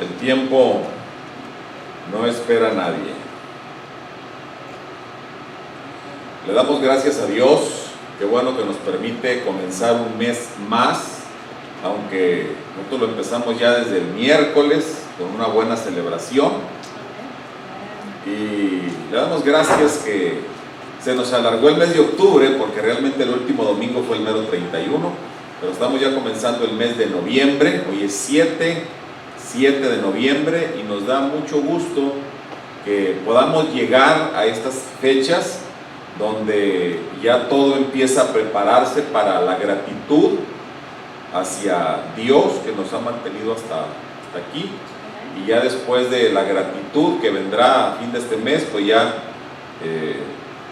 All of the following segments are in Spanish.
El tiempo no espera a nadie. Le damos gracias a Dios, qué bueno que nos permite comenzar un mes más, aunque nosotros lo empezamos ya desde el miércoles con una buena celebración. Y le damos gracias que se nos alargó el mes de octubre, porque realmente el último domingo fue el mero 31, pero estamos ya comenzando el mes de noviembre. Hoy es 7 de noviembre y nos da mucho gusto que podamos llegar a estas fechas donde ya todo empieza a prepararse para la gratitud hacia Dios que nos ha mantenido hasta aquí, y ya después de la gratitud que vendrá a fin de este mes, pues ya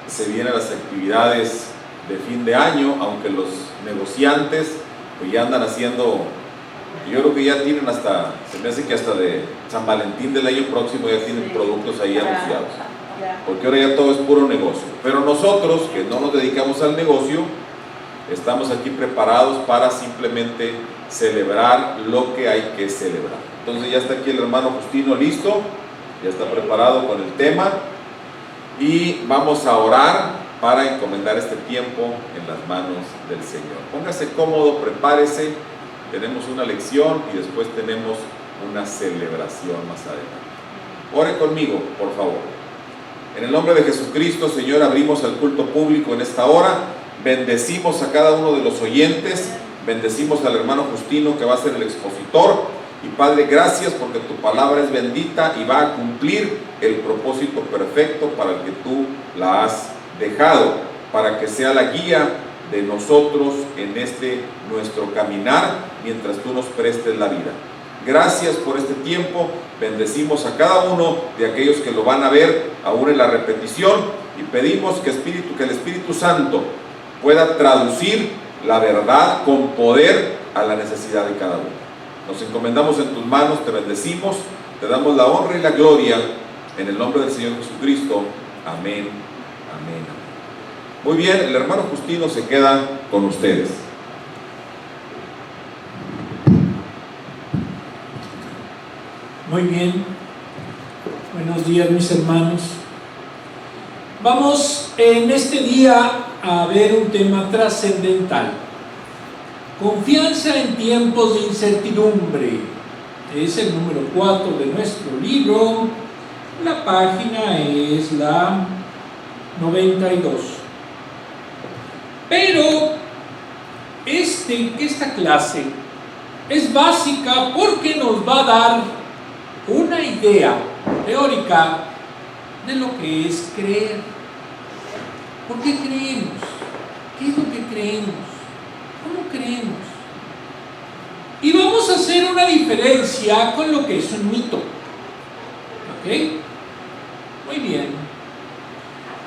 se vienen las actividades de fin de año, aunque los negociantes pues ya andan haciendo, yo creo que ya tienen hasta, se me hace que hasta de San Valentín del año próximo ya tienen productos ahí anunciados, porque ahora ya todo es puro negocio. Pero nosotros que no nos dedicamos al negocio, estamos aquí preparados para simplemente celebrar lo que hay que celebrar. Entonces ya está aquí el hermano Justino listo, ya está preparado con el tema, y vamos a orar para encomendar este tiempo en las manos del Señor. Póngase cómodo, prepárese, tenemos una lección y después tenemos una celebración más adelante. Ore conmigo, por favor. En el nombre de Jesucristo, Señor, abrimos el culto público en esta hora. Bendecimos a cada uno de los oyentes, bendecimos al hermano Justino que va a ser el expositor. Y Padre, gracias porque tu palabra es bendita y va a cumplir el propósito perfecto para el que tú la has dejado, para que sea la guía de nosotros en este nuestro caminar mientras tú nos prestes la vida. Gracias por este tiempo, bendecimos a cada uno de aquellos que lo van a ver aún en la repetición, y pedimos que el Espíritu Santo pueda traducir la verdad con poder a la necesidad de cada uno. Nos encomendamos en tus manos, te bendecimos, te damos la honra y la gloria en el nombre del Señor Jesucristo. Amén, amén. Muy bien, el hermano Justino se queda con ustedes. Muy bien, buenos días mis hermanos. Vamos en este día a ver un tema trascendental: confianza en tiempos de incertidumbre. Es el número 4 de nuestro libro, la página es la 92. Pero esta clase es básica porque nos va a dar una idea teórica de lo que es creer. ¿Por qué creemos? ¿Qué es lo que creemos? ¿Cómo creemos? Y vamos a hacer una diferencia con lo que es un mito. ¿Ok? Muy bien.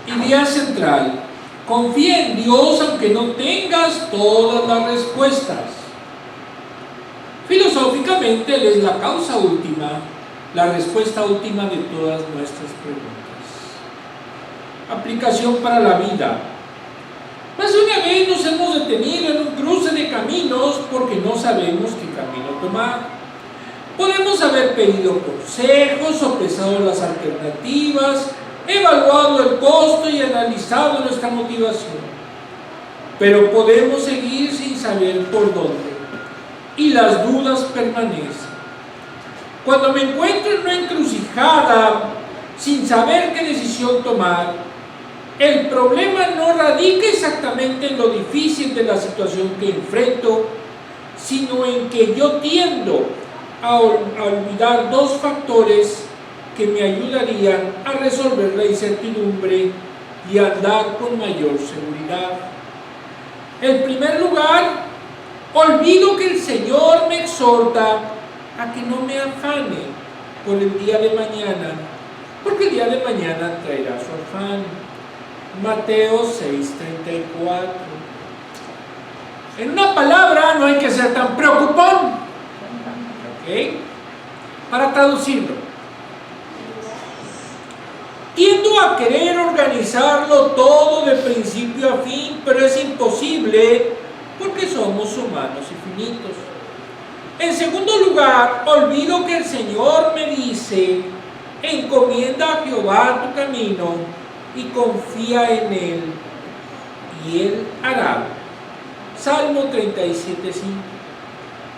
Idea central: confía en Dios aunque no tengas todas las respuestas. Filosóficamente, Él es la causa última, la respuesta última de todas nuestras preguntas. Aplicación para la vida. Más de una vez nos hemos detenido en un cruce de caminos porque no sabemos qué camino tomar. Podemos haber pedido consejos, sopesado las alternativas, evaluado el costo y analizado nuestra motivación. Pero podemos seguir sin saber por dónde, y las dudas permanecen. Cuando me encuentro en una encrucijada sin saber qué decisión tomar, el problema no radica exactamente en lo difícil de la situación que enfrento, sino en que yo tiendo a olvidar dos factores que me ayudarían a resolver la incertidumbre y a andar con mayor seguridad. En primer lugar, olvido que el Señor me exhorta a que no me afane por el día de mañana, porque el día de mañana traerá su afán. Mateo 6:34. En una palabra, no hay que ser tan preocupón. ¿Ok? Para traducirlo, tiendo a querer organizarlo todo de principio a fin, pero es imposible porque somos humanos y finitos. En segundo lugar, olvido que el Señor me dice: encomienda a Jehová tu camino y confía en Él, y Él hará. Salmo 37:5.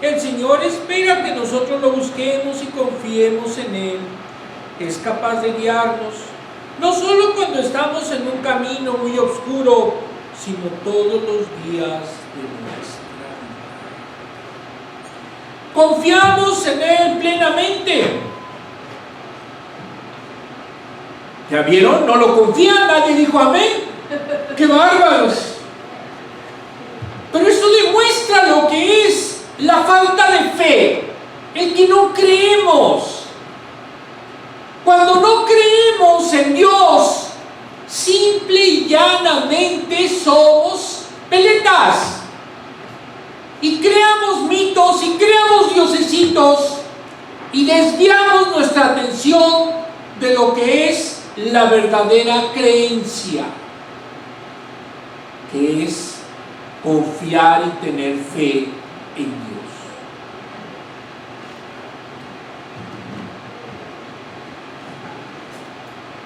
El Señor espera que nosotros lo busquemos y confiemos en Él. Es capaz de guiarnos, no solo cuando estamos en un camino muy oscuro, sino todos los días de nuestra vida. Confiamos en Él plenamente. ¿Ya vieron? No lo confían, nadie dijo amén. ¡Qué bárbaros! Pero eso demuestra lo que es la falta de fe, el que no creemos. Cuando no creemos en Dios, simple y llanamente somos peletas. Y creamos mitos y creamos diosesitos y desviamos nuestra atención de lo que es la verdadera creencia, que es confiar y tener fe en Dios.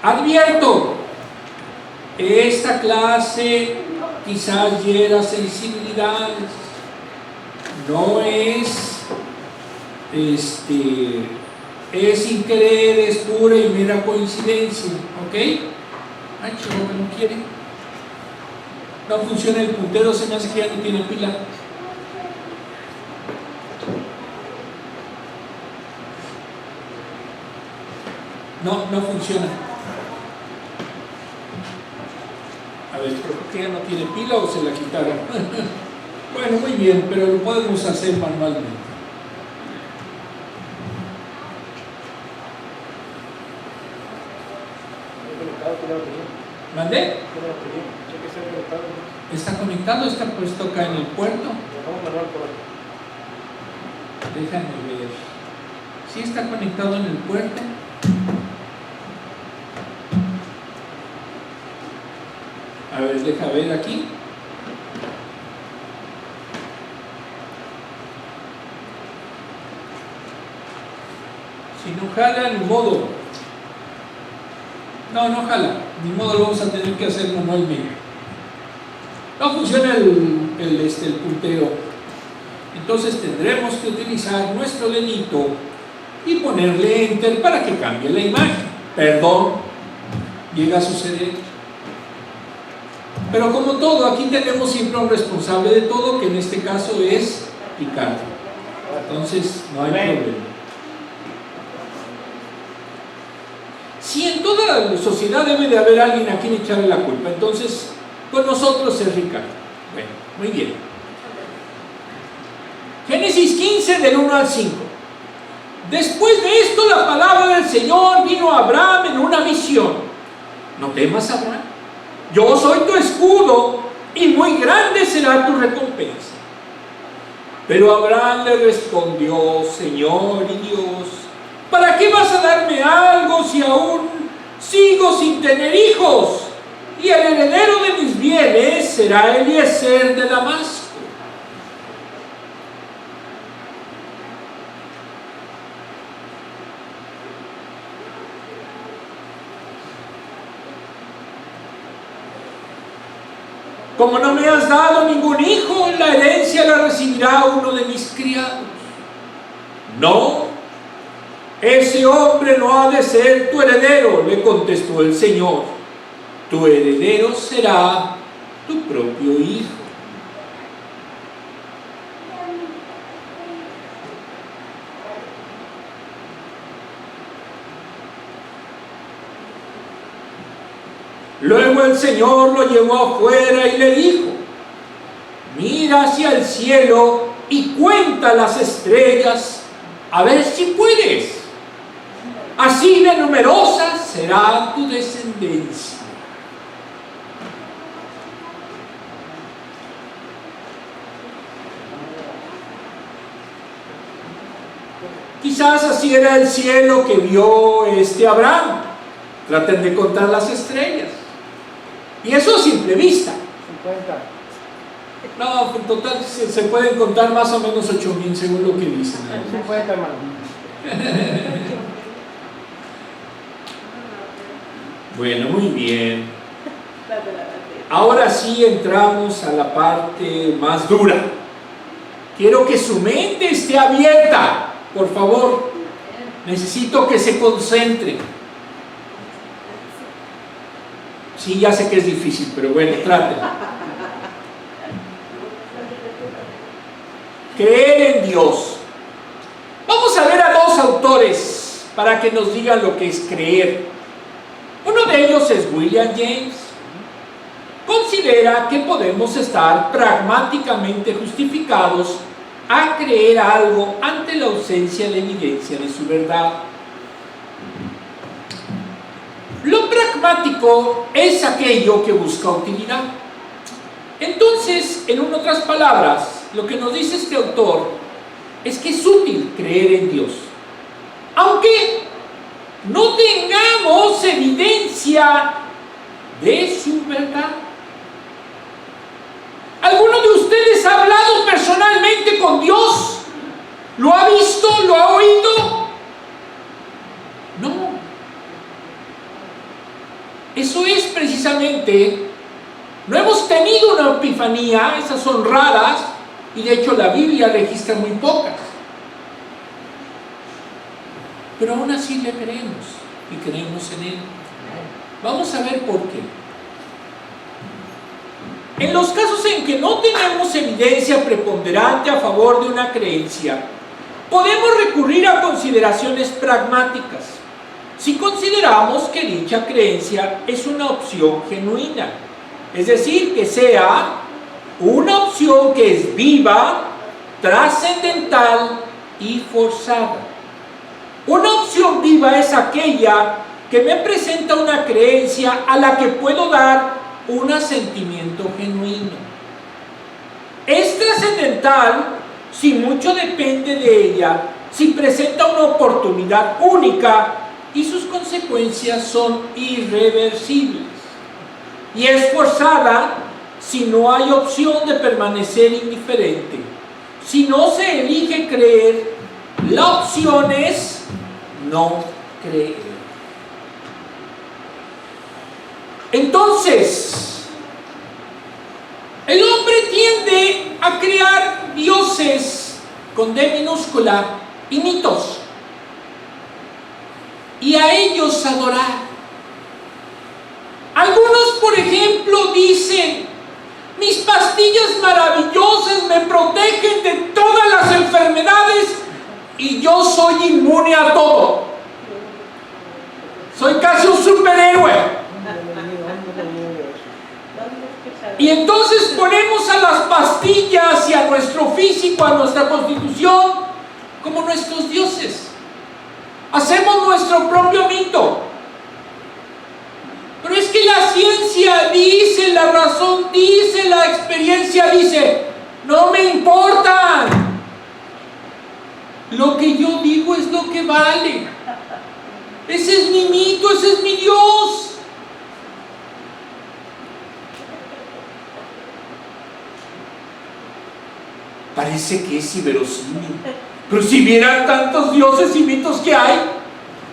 Advierto, esta clase quizás hiera sensibilidades, no es sin querer, es pura y mera coincidencia, ¿ok? Ay, chico, no quiere. No funciona el puntero, se me hace que ya no tiene pila. No funciona. A ver, creo que ya no tiene pila o se la quitaron. Bueno, muy bien, pero lo podemos hacer manualmente. ¿Mandé? ¿Está conectado? ¿Está puesto acá en el puerto? Déjame ver. ¿Sí está conectado en el puerto? A ver, deja ver aquí. Si no jala, ni modo. No jala. Ni modo, lo vamos a tener que hacer manualmente. No funciona el puntero. Entonces tendremos que utilizar nuestro dedito y ponerle enter para que cambie la imagen. Perdón, llega a suceder. Pero como todo, aquí tenemos siempre un responsable de todo, que en este caso es Ricardo. Entonces no hay problema. Si en toda la sociedad debe de haber alguien a quien echarle la culpa, entonces con nosotros es Ricardo. Bueno, muy bien. Génesis 15 del 1 al 5. Después de esto, la palabra del Señor vino a Abraham en una visión. No temas, Abraham. Yo soy tu escudo y muy grande será tu recompensa. Pero Abraham le respondió: Señor y Dios, ¿para qué vas a darme algo si aún sigo sin tener hijos? Y el heredero de mis bienes será Eliezer de Damasco. Como no me has dado ningún hijo, la herencia la recibirá uno de mis criados. No, ese hombre no ha de ser tu heredero, le contestó el Señor. Tu heredero será tu propio hijo. Luego el Señor lo llevó afuera y le dijo: mira hacia el cielo y cuenta las estrellas, a ver si puedes. Así de numerosa será tu descendencia. Quizás así era el cielo que vio Abraham. Traten de contar las estrellas. Y eso a simple vista. 50. No, en total se pueden contar más o menos 8,000 según lo que dicen. Se puede tomar. Bueno, muy bien. Ahora sí entramos a la parte más dura. Quiero que su mente esté abierta, por favor. Necesito que se concentre. Sí, ya sé que es difícil, pero bueno, traten. Creer en Dios. Vamos a ver a dos autores para que nos digan lo que es creer. Uno de ellos es William James. Considera que podemos estar pragmáticamente justificados a creer algo ante la ausencia de evidencia de su verdad. Lo pragmático es aquello que busca utilidad. Entonces, en otras palabras, lo que nos dice este autor es que es útil creer en Dios, aunque no tengamos evidencia de su verdad. ¿Alguno de ustedes ha hablado personalmente con Dios? ¿Lo ha visto? ¿Lo ha oído? No. Eso es precisamente, no hemos tenido una epifanía, esas son raras, y de hecho la Biblia registra muy pocas. Pero aún así le creemos y creemos en Él. Vamos a ver por qué. En los casos en que no tenemos evidencia preponderante a favor de una creencia, podemos recurrir a consideraciones pragmáticas, si consideramos que dicha creencia es una opción genuina, es decir, que sea una opción que es viva, trascendental y forzada. Una opción viva es aquella que me presenta una creencia a la que puedo dar un asentimiento genuino. Es trascendental si mucho depende de ella, si presenta una oportunidad única y sus consecuencias son irreversibles. Y es forzada si no hay opción de permanecer indiferente. Si no se elige creer, la opción es no creer. Entonces, el hombre tiende a crear dioses con D minúscula y mitos, y a ellos adorar. Algunos, por ejemplo, dicen: mis pastillas maravillosas me protegen de todas las enfermedades y yo soy inmune a todo. Soy casi un superhéroe. Y entonces ponemos a las pastillas y a nuestro físico, a nuestra constitución, como nuestros dioses. Hacemos nuestro propio mito. Pero es que la ciencia dice, la razón dice, la experiencia dice: no me importan. Lo que yo digo es lo que vale. Ese es mi mito, ese es mi Dios. Parece que es inverosímil, pero si vieran tantos dioses y mitos que hay,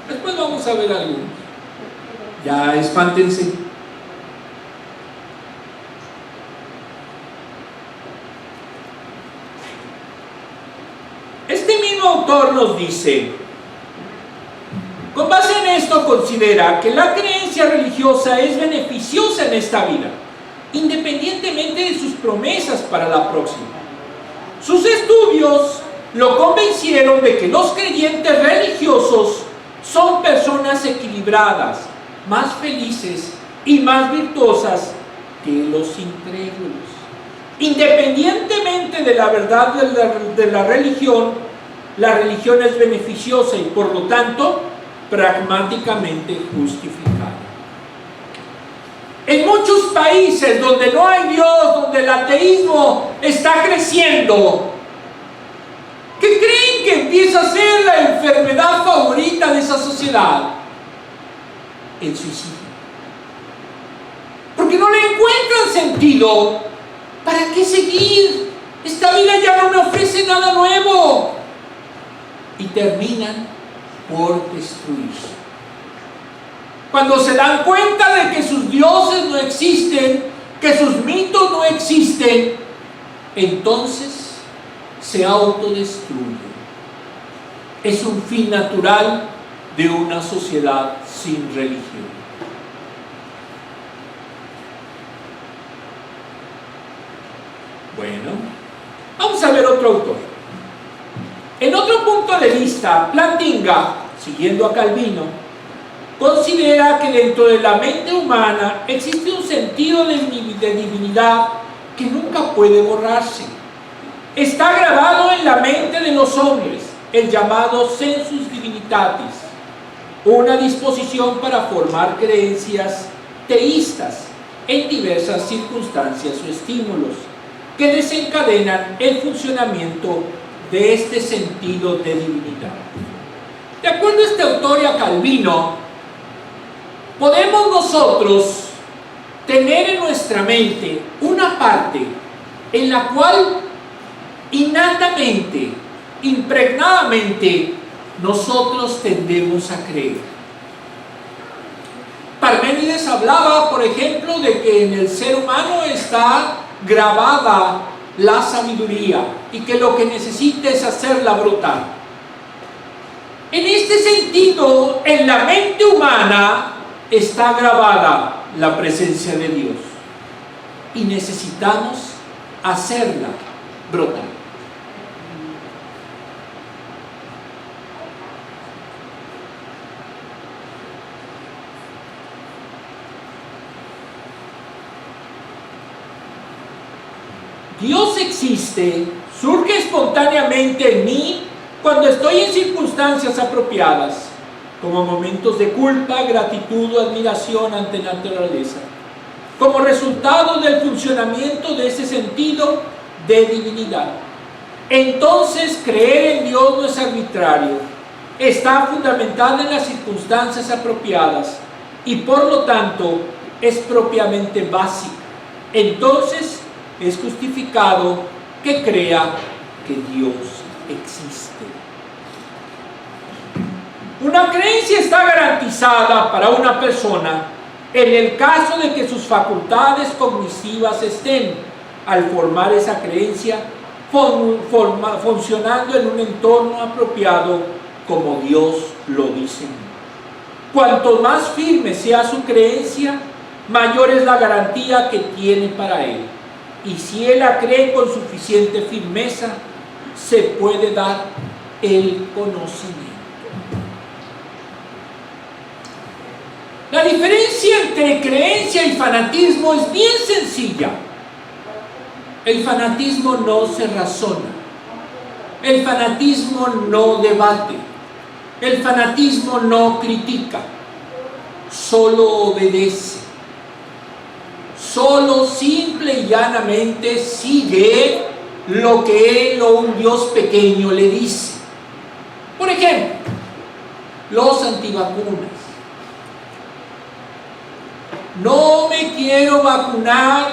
después vamos a ver algunos. Ya espántense. Este mismo autor nos dice: con base en esto considera que la creencia religiosa es beneficiosa en esta vida, independientemente de sus promesas para la próxima. Sus estudios lo convencieron de que los creyentes religiosos son personas equilibradas, más felices y más virtuosas que los incrédulos. Independientemente de la verdad de la religión es beneficiosa y por lo tanto pragmáticamente justificada. En muchos países donde no hay Dios, donde el ateísmo está creciendo, ¿qué creen que empieza a ser la enfermedad favorita de esa sociedad? El suicidio. Porque no le encuentran sentido ¿Para qué seguir? Esta vida ya no me ofrece nada nuevo. Y terminan por destruirse. Cuando se dan cuenta de que sus dioses no existen, que sus mitos no existen, entonces se autodestruyen. Es un fin natural de una sociedad sin religión. Bueno, vamos a ver otro autor. En otro punto de vista, Plantinga, siguiendo a Calvino, considera que dentro de la mente humana existe un sentido de divinidad que nunca puede borrarse. Está grabado en la mente de los hombres, el llamado sensus divinitatis, una disposición para formar creencias teístas en diversas circunstancias o estímulos que desencadenan el funcionamiento de este sentido de divinidad. De acuerdo a este autor y a Calvino, podemos nosotros tener en nuestra mente una parte en la cual innatamente, impregnadamente, nosotros tendemos a creer. Parménides hablaba, por ejemplo, de que en el ser humano está grabada la sabiduría y que lo que necesita es hacerla brotar. En este sentido, en la mente humana está grabada la presencia de Dios y necesitamos hacerla brotar. Dios existe, surge espontáneamente en mí cuando estoy en circunstancias apropiadas, como momentos de culpa, gratitud o admiración ante la naturaleza, como resultado del funcionamiento de ese sentido de divinidad. Entonces, creer en Dios no es arbitrario, está fundamentada en las circunstancias apropiadas y por lo tanto es propiamente básica. Entonces, es justificado que crea que Dios existe. Una creencia está garantizada para una persona en el caso de que sus facultades cognitivas estén, al formar esa creencia, funcionando en un entorno apropiado como Dios lo diseñó. Cuanto más firme sea su creencia, mayor es la garantía que tiene para él. Y si él la cree con suficiente firmeza, se puede dar el conocimiento. La diferencia entre creencia y fanatismo es bien sencilla. El fanatismo no se razona. El fanatismo no debate. El fanatismo no critica. Solo obedece. Solo simple y llanamente sigue lo que él o un Dios pequeño le dice. Por ejemplo, los antivacunas. No me quiero vacunar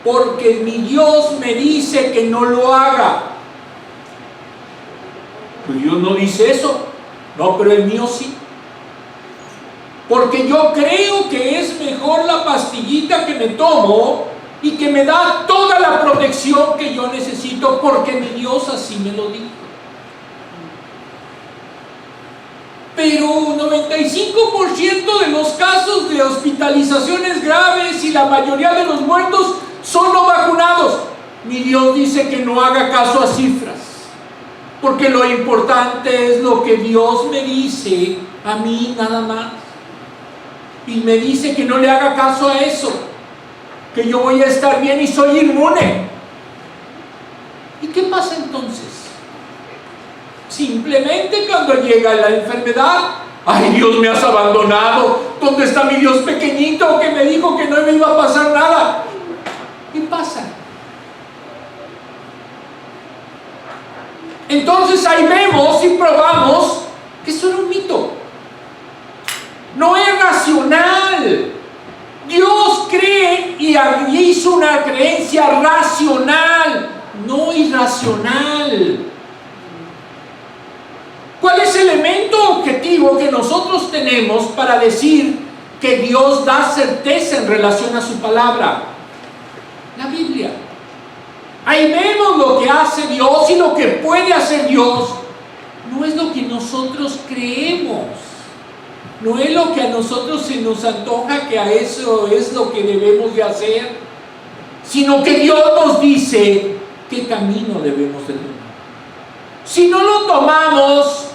porque mi Dios me dice que no lo haga. Pues Dios no dice eso. No, pero el mío sí. Porque yo creo que es mejor la pastillita que me tomo y que me da toda la protección que yo necesito porque mi Dios así me lo dijo. Pero 95% de los casos de hospitalizaciones graves y la mayoría de los muertos son no vacunados. Mi Dios dice que no haga caso a cifras, porque lo importante es lo que Dios me dice a mí nada más. Y me dice que no le haga caso a eso, que yo voy a estar bien y soy inmune. ¿Y qué pasa entonces? Simplemente cuando llega la enfermedad, ¡ay, Dios, me has abandonado! ¿Dónde está mi Dios pequeñito que me dijo que no me iba a pasar nada? ¿Qué pasa? Entonces ahí vemos y probamos que eso era un mito. No es racional. Dios cree y es una creencia racional, no irracional. ¿Cuál es el elemento objetivo que nosotros tenemos para decir que Dios da certeza en relación a su palabra? La Biblia. Ahí vemos lo que hace Dios y lo que puede hacer Dios. No es lo que nosotros creemos, no es lo que a nosotros se nos antoja que a eso es lo que debemos de hacer, sino que Dios nos dice qué camino debemos de tomar. Si no lo tomamos,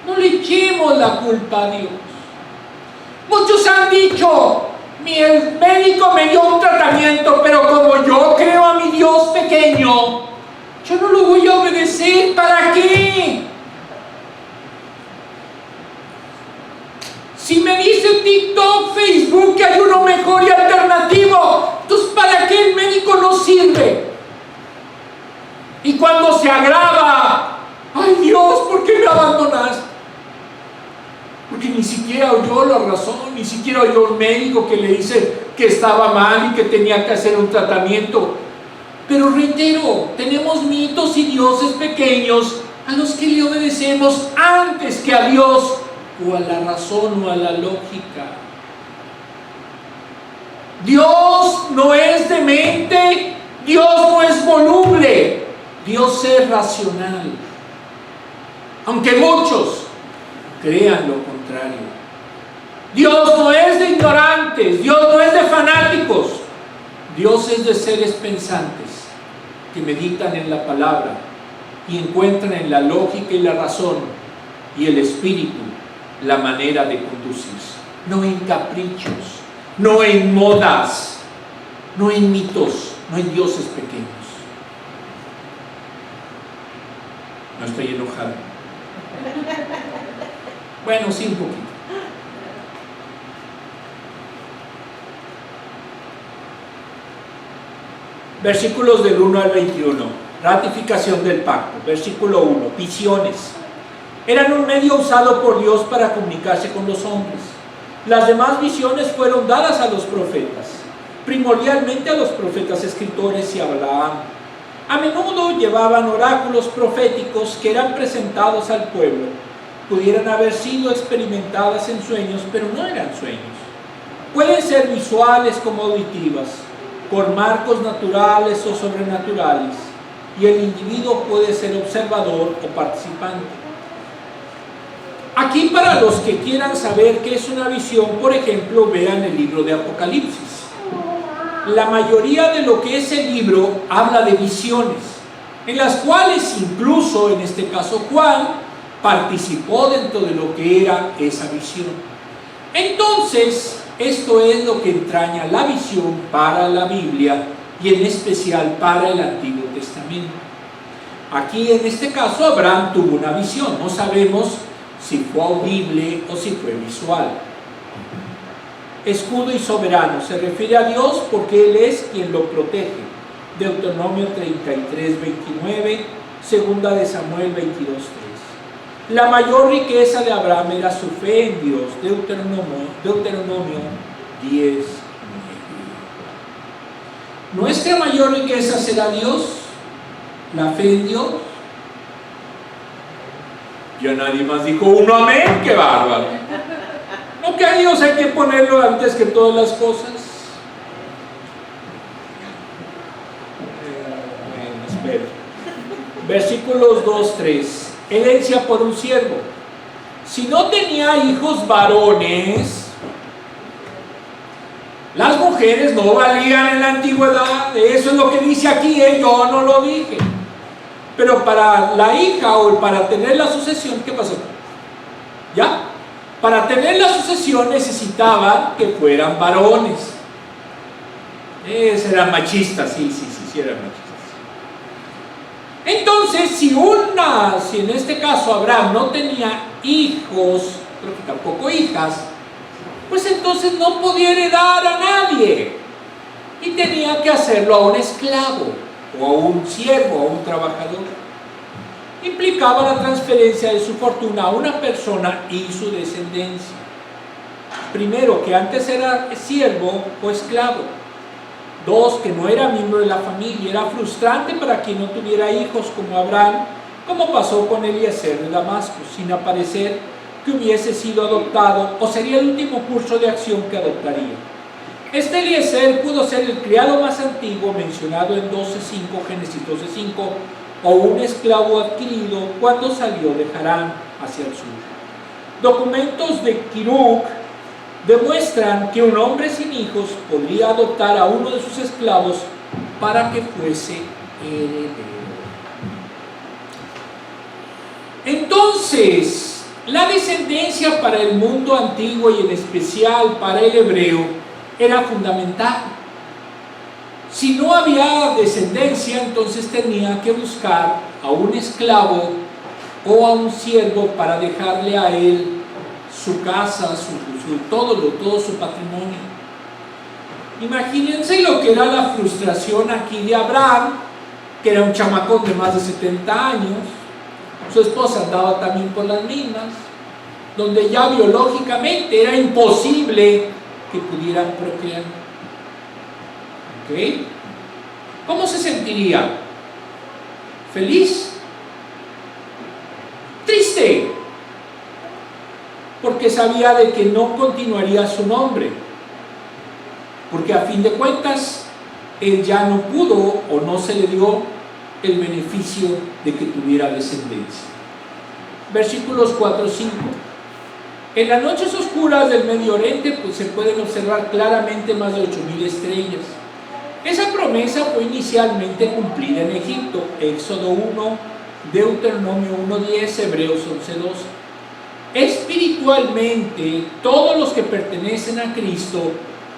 no le echemos la culpa a Dios. Muchos han dicho, el médico me dio un tratamiento, pero como yo creo a mi Dios pequeño, yo no lo voy a obedecer. ¿Para qué? Si me dice TikTok, Facebook que hay uno mejor y alternativo, entonces ¿para qué el médico no sirve? Y cuando se agrava, ay Dios, ¿por qué me abandonaste? Porque ni siquiera oyó la razón, ni siquiera oyó un médico que le dice que estaba mal y que tenía que hacer un tratamiento. Pero reitero, tenemos mitos y dioses pequeños a los que le obedecemos antes que a Dios, o a la razón o a la lógica. Dios no es demente, Dios no es voluble, Dios es racional. Aunque muchos crean lo contrario. Dios no es de ignorantes, Dios no es de fanáticos, Dios es de seres pensantes que meditan en la palabra y encuentran en la lógica y la razón y el espíritu la manera de conducirse, no en caprichos, no en modas, no en mitos, no en dioses pequeños. No estoy enojado. Bueno, sí, un poquito. Versículos del 1 al 21. Ratificación del pacto. Versículo 1. Visiones. Eran un medio usado por Dios para comunicarse con los hombres. Las demás visiones fueron dadas a los profetas, primordialmente a los profetas escritores y a Balaam. A menudo llevaban oráculos proféticos que eran presentados al pueblo. Pudieran haber sido experimentadas en sueños, pero no eran sueños. Pueden ser visuales como auditivas, por marcos naturales o sobrenaturales, y el individuo puede ser observador o participante. Aquí, para los que quieran saber qué es una visión, por ejemplo, vean el libro de Apocalipsis. La mayoría de lo que es el libro habla de visiones, en las cuales incluso, en este caso Juan, participó dentro de lo que era esa visión. Entonces, esto es lo que entraña la visión para la Biblia y en especial para el Antiguo Testamento. Aquí, en este caso, Abraham tuvo una visión. No sabemos si fue audible o si fue visual. Escudo y soberano, se refiere a Dios porque Él es quien lo protege. Deuteronomio 33, 29, segunda de Samuel 22, 3. La mayor riqueza de Abraham era su fe en Dios. Deuteronomio 10, 9. Nuestra mayor riqueza será Dios, la fe en Dios. Ya nadie más dijo uno amén, qué bárbaro. No, que a Dios hay que ponerlo antes que todas las cosas. Espera. Versículos 2, 3. Herencia por un siervo. Si no tenía hijos varones, las mujeres no valían en la antigüedad. Eso es lo que dice aquí, yo no lo dije. Pero para la hija o para tener la sucesión, ¿qué pasó? ¿Ya? Para tener la sucesión necesitaban que fueran varones. Eran machistas, sí, eran machistas. Entonces, si en este caso Abraham no tenía hijos, creo que tampoco hijas, pues entonces no podía heredar a nadie. Y tenía que hacerlo a un esclavo, o a un siervo, a un trabajador. Implicaba la transferencia de su fortuna a una persona y su descendencia. Primero, que antes era siervo o esclavo. 2, que no era miembro de la familia. Era frustrante para quien no tuviera hijos como Abraham, como pasó con Eliezer de Damasco, sin aparecer que hubiese sido adoptado, o sería el último curso de acción que adoptaría. Este Eliezer pudo ser el criado más antiguo mencionado en 12:5, Génesis 12:5, o un esclavo adquirido cuando salió de Harán hacia el sur. Documentos de Kiruk demuestran que un hombre sin hijos podría adoptar a uno de sus esclavos para que fuese heredero. Entonces, la descendencia para el mundo antiguo y en especial para el hebreo era fundamental. Si no había descendencia, entonces tenía que buscar a un esclavo o a un siervo para dejarle a él su casa, todo su patrimonio. Imagínense lo que era la frustración aquí de Abraham, que era un chamacón de más de 70 años, su esposa andaba también por las mismas, donde ya biológicamente era imposible que pudieran procrear. ¿Ok? ¿Cómo se sentiría? ¿Feliz? Triste, porque sabía de que no continuaría su nombre, porque a fin de cuentas él ya no pudo o no se le dio el beneficio de que tuviera descendencia. Versículos 4-5. En las noches oscuras del Medio Oriente se pueden observar claramente más de 8,000 estrellas. Esa promesa fue inicialmente cumplida en Egipto, Éxodo 1, Deuteronomio 1:10, Hebreos 11:12. Espiritualmente, todos los que pertenecen a Cristo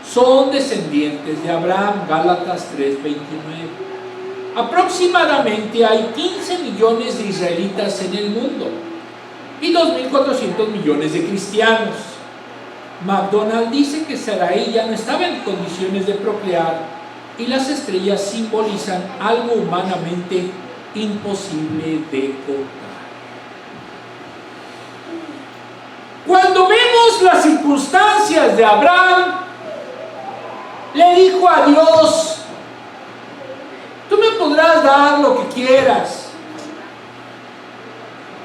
son descendientes de Abraham, Gálatas 3:29. Aproximadamente hay 15 millones de israelitas en el mundo y 2.400 millones de cristianos. McDonald dice que Sarai ya no estaba en condiciones de procrear y las estrellas simbolizan algo humanamente imposible de contar. Cuando vemos las circunstancias de Abraham, le dijo a Dios: tú me podrás dar lo que quieras,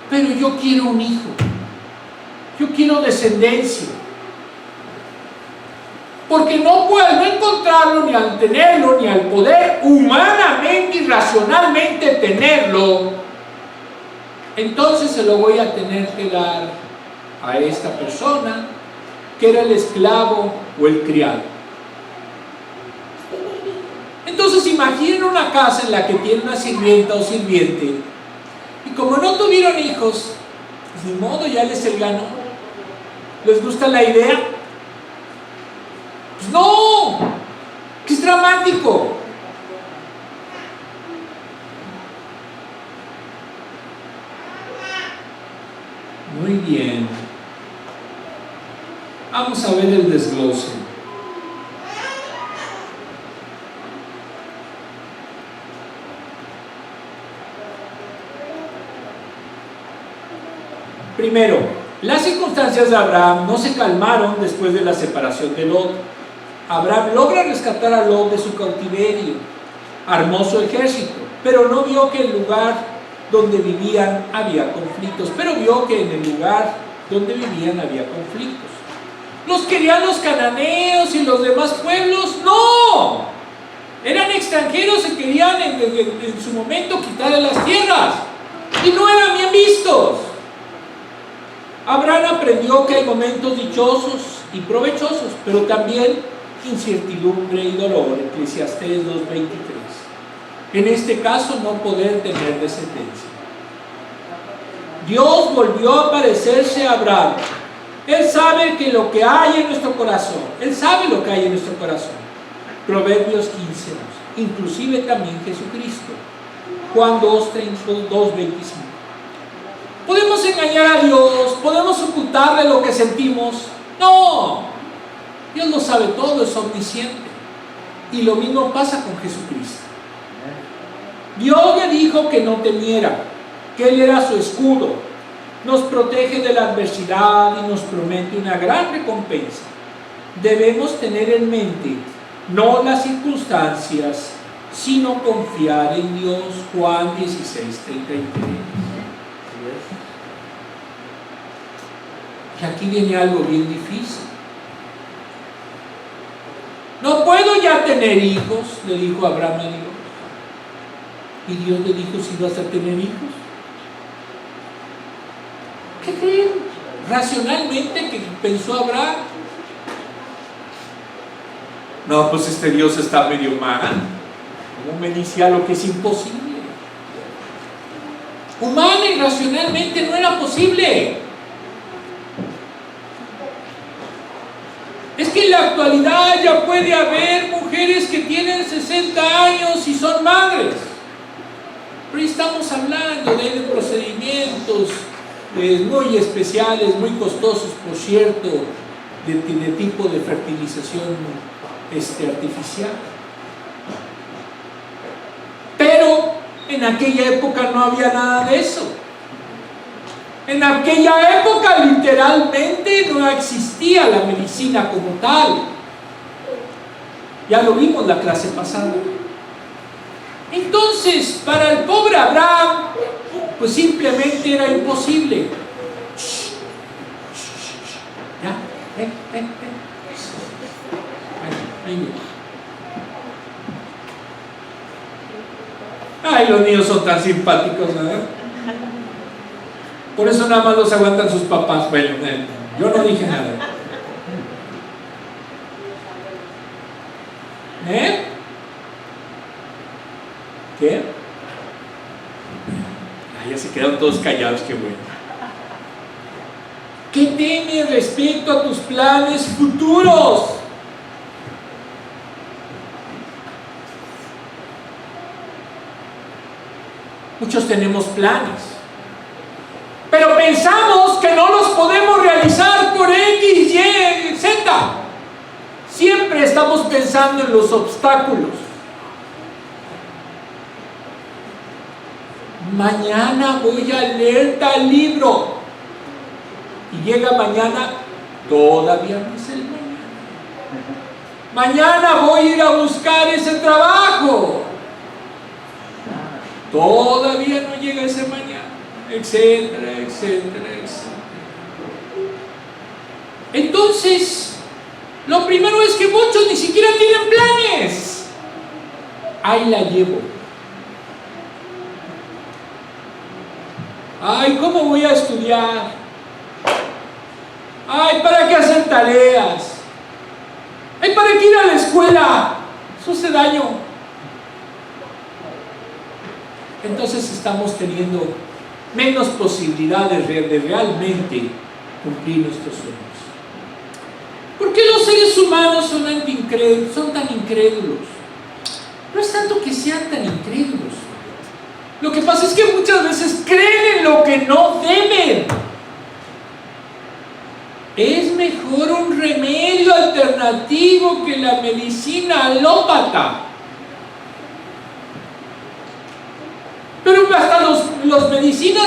pero yo quiero un hijo, yo quiero descendencia, porque no puedo encontrarlo, ni al tenerlo, ni al poder humanamente y racionalmente tenerlo. Entonces se lo voy a tener que dar a esta persona que era el esclavo o el criado. Entonces imaginen una casa en la que tiene una sirvienta o sirviente y como no tuvieron hijos, pues ni modo, ya les el ganó. ¿Les gusta la idea? Pues no, que es dramático. Muy bien. Vamos a ver el desglose. Primero, las circunstancias de Abraham no se calmaron después de la separación de Lot. Abraham logra rescatar a Lot de su cautiverio, armó su ejército, pero no vio que en el lugar donde vivían había conflictos, pero vio que en el lugar donde vivían había conflictos. ¿Los querían los cananeos y los demás pueblos? ¡No! Eran extranjeros y querían en su momento quitarle las tierras y no eran bien vistos. Abraham aprendió que hay momentos dichosos y provechosos, pero también incertidumbre y dolor, Eclesiastés 2:23. En este caso, no poder tener descendencia. Dios volvió a aparecerse a Abraham. Él sabe que lo que hay en nuestro corazón, Él sabe lo que hay en nuestro corazón. Proverbios 15:11. Inclusive también Jesucristo. Juan 2:25. ¿Podemos engañar a Dios? ¿Podemos ocultarle lo que sentimos? No. Dios lo sabe todo, es omnisciente. Y lo mismo pasa con Jesucristo. Dios le dijo que no temiera, que Él era su escudo. Nos protege de la adversidad y nos promete una gran recompensa. Debemos tener en mente no las circunstancias, sino confiar en Dios. Juan 16:33. Y aquí viene algo bien difícil. No puedo ya tener hijos, le dijo Abraham a Dios. Y Dios le dijo, si vas a tener hijos. ¿Qué creen? Racionalmente, que pensó Abraham. No, pues este Dios está medio mal. ¿Cómo me dice algo que es imposible? Humana y racionalmente no era posible. Es que en la actualidad ya puede haber mujeres que tienen 60 años y son madres. Pero estamos hablando de procedimientos muy especiales, muy costosos, por cierto, de tipo de fertilización artificial. Pero en aquella época no había nada de eso. En aquella época literalmente no existía la medicina como tal. Ya lo vimos la clase pasada. Entonces, para el pobre Abraham, pues simplemente era imposible. Ya, ven. Ay, los niños son tan simpáticos, ¿verdad? Por eso nada más los aguantan sus papás. Bueno, yo no dije nada. ¿Qué? Ya se quedaron todos callados, qué bueno. ¿Qué temes respecto a tus planes futuros? Muchos tenemos planes, pero pensamos que no los podemos realizar por X, Y, Z. Siempre estamos pensando en los obstáculos. Mañana voy a leer tal libro. Y llega mañana, todavía no es el mañana. Mañana voy a ir a buscar ese trabajo. Todavía no llega ese mañana, etcétera. Entonces, lo primero es que muchos ni siquiera tienen planes. Ahí la llevo. Ay, ¿cómo voy a estudiar? Ay, ¿para qué hacer tareas? Ay, ¿para qué ir a la escuela? Eso hace daño. Entonces estamos teniendo menos posibilidades de realmente cumplir nuestros sueños. ¿Por qué los seres humanos son tan incrédulos? No es tanto que sean tan incrédulos. Lo que pasa es que muchas veces creen en lo que no deben. Es mejor un remedio alternativo que la medicina alópata. Pero hasta los medicinas